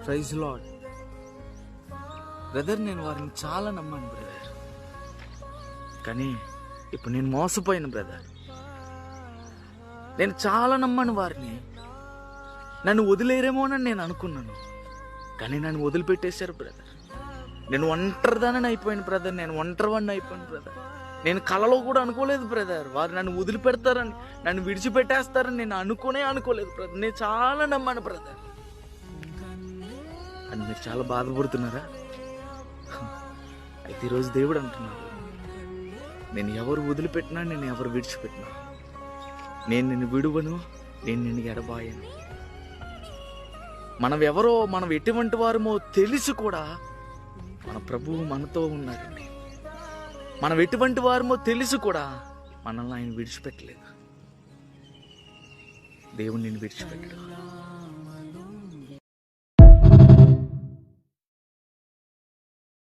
Praise lord. Brother, నేను వారిని చాలా నమ్మాను బ్రదర్, కానీ ఇప్పుడు నేను మోసపోయాను బ్రదర్. నేను చాలా నమ్మాను వారిని. నన్ను వదిలేరేమోనని నేను అనుకున్నాను, కానీ నన్ను వదిలిపెట్టేశారు బ్రదర్. నేను ఒంటరిదానని అయిపోయాను బ్రదర్. నేను ఒంటరివాడిని అయిపోయాను బ్రదర్. నేను కలలో కూడా అనుకోలేదు బ్రదర్ వారు నన్ను వదిలిపెడతారని, నన్ను విడిచిపెట్టేస్తారని నేను అనుకోలేదు బ్రదర్. నేను చాలా నమ్మాను బ్రదర్. అని మీరు చాలా బాధపడుతున్నారా? అయితే ఈరోజు దేవుడు అంటున్నాడు, నేను ఎవరు వదిలిపెట్టినా, నేను ఎవరు విడిచిపెట్టినా, నేను నిన్ను విడువను, నేను నిన్ను ఎడబాయను. మనం ఎటువంటి వారమో తెలిసి కూడా మన ప్రభువు మనతో ఉన్నాడండి. మనం ఎటువంటి వారమో తెలిసి కూడా మనల్ని ఆయన విడిచిపెట్టలేదు. దేవుడు నిన్ను విడిచిపెట్టడు.